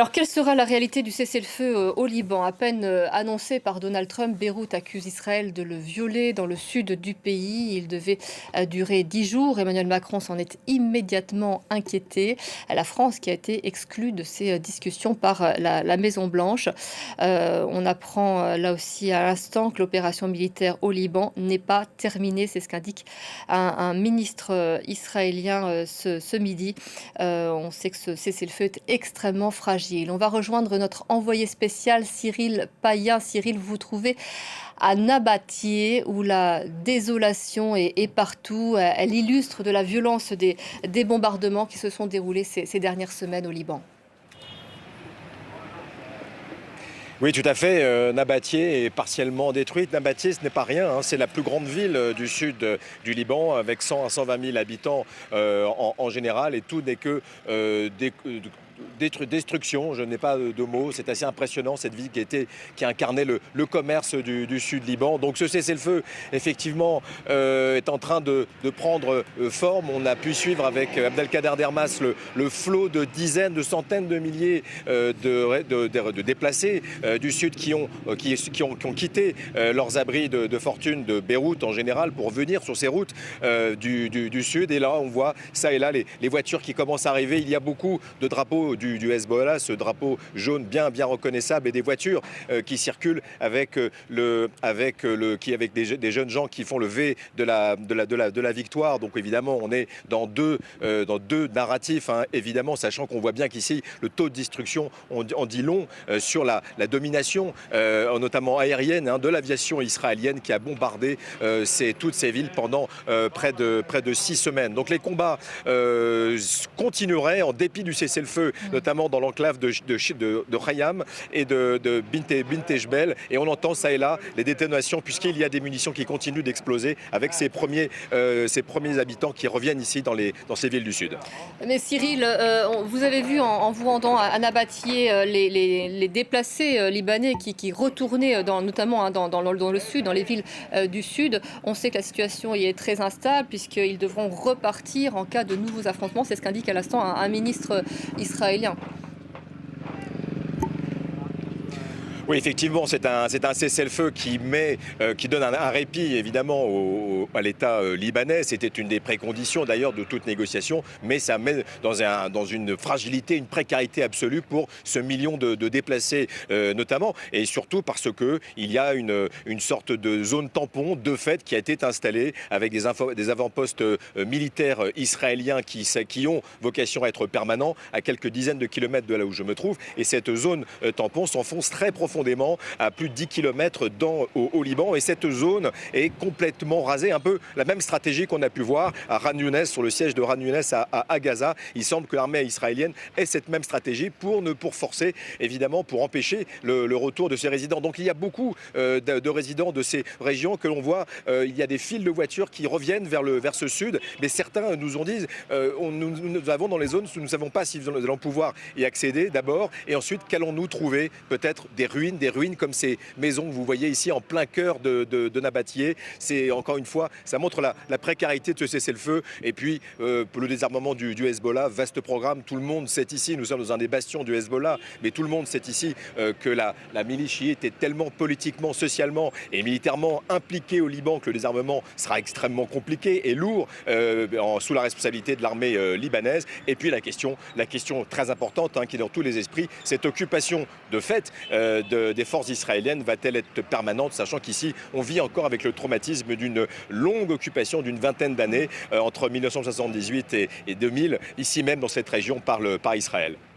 Alors, quelle sera la réalité du cessez-le-feu au Liban? À peine annoncé par Donald Trump, Beyrouth accuse Israël de le violer dans le sud du pays. Il devait durer 10 jours. Emmanuel Macron s'en est immédiatement inquiété. La France qui a été exclue de ces discussions par la Maison-Blanche. On apprend là aussi à l'instant que l'opération militaire au Liban n'est pas terminée. C'est ce qu'indique un ministre israélien ce midi. On sait que ce cessez-le-feu est extrêmement fragile. On va rejoindre notre envoyé spécial Cyril Payen. Cyril, vous vous trouvez à Nabatieh où la désolation est partout. Elle illustre de la violence des bombardements qui se sont déroulés ces dernières semaines au Liban. Oui, tout à fait. Nabatieh est partiellement détruite. Nabatieh, ce n'est pas rien, hein. C'est la plus grande ville du sud du Liban, avec 100 à 120 000 habitants en général. Et tout n'est que destruction. Je n'ai pas de mots. C'est assez impressionnant, cette ville qui incarnait le commerce du sud Liban. Donc ce cessez-le-feu, effectivement, est en train de prendre forme. On a pu suivre avec Abdelkader Dermas le flot de dizaines, de centaines de milliers de déplacés du sud qui ont quitté leurs abris de fortune de Beyrouth en général pour venir sur ces routes du sud. Et là, on voit ça et là les voitures qui commencent à arriver. Il y a beaucoup de drapeaux du Hezbollah, ce drapeau jaune bien reconnaissable, et des voitures qui circulent avec des jeunes gens qui font le V de la victoire. Donc évidemment, on est dans deux narratifs, hein, évidemment, sachant qu'on voit bien qu'ici le taux de destruction en dit long sur la domination, notamment aérienne, hein, de l'aviation israélienne qui a bombardé toutes ces villes pendant près de 6 semaines. Donc les combats continueraient en dépit du cessez-le-feu, notamment dans l'enclave de Khayyam et de Bint Jbel. Et on entend ça et là les détonations, puisqu'il y a des munitions qui continuent d'exploser avec ces premiers habitants qui reviennent ici dans ces villes du sud. Mais Cyril, vous avez vu en vous rendant à Nabatieh les déplacés libanais qui retournaient notamment dans le sud, dans les villes du sud. On sait que la situation y est très instable puisqu'ils devront repartir en cas de nouveaux affrontements. C'est ce qu'indique à l'instant un ministre israélien. Oui, effectivement, c'est un cessez-le-feu qui donne un répit évidemment à l'État libanais. C'était une des préconditions d'ailleurs de toute négociation, mais ça met dans une fragilité, une précarité absolue pour ce million de déplacés notamment, et surtout parce qu'il y a une sorte de zone tampon de fait qui a été installée avec des avant-postes militaires israéliens qui ont vocation à être permanents à quelques dizaines de kilomètres de là où je me trouve. Et cette zone tampon s'enfonce très profondément à plus de 10 km au Liban, et cette zone est complètement rasée. Un peu la même stratégie qu'on a pu voir à Khan Younes, sur le siège de Khan Younes à Gaza. Il semble que l'armée israélienne ait cette même stratégie pour forcer, évidemment, pour empêcher le retour de ces résidents. Donc il y a beaucoup de résidents de ces régions que l'on voit. Il y a des files de voitures qui reviennent vers ce sud, mais certains nous ont dit nous avons dans les zones, nous ne savons pas si nous allons pouvoir y accéder d'abord, et ensuite qu'allons-nous trouver? Peut-être des ruines comme ces maisons que vous voyez ici en plein cœur de Nabatieh. C'est encore une fois, ça montre la précarité de ce cessez-le-feu. Et puis le désarmement du Hezbollah, vaste programme. Tout le monde sait ici, nous sommes dans un des bastions du Hezbollah, mais tout le monde sait ici que la milice chiite est tellement politiquement, socialement et militairement impliquée au Liban que le désarmement sera extrêmement compliqué et lourd sous la responsabilité de l'armée libanaise. Et puis la question très importante, hein, qui est dans tous les esprits, cette occupation de fait des forces israéliennes va-t-elle être permanente, sachant qu'ici on vit encore avec le traumatisme d'une longue occupation d'une vingtaine d'années entre 1978 et 2000, ici même dans cette région par Israël.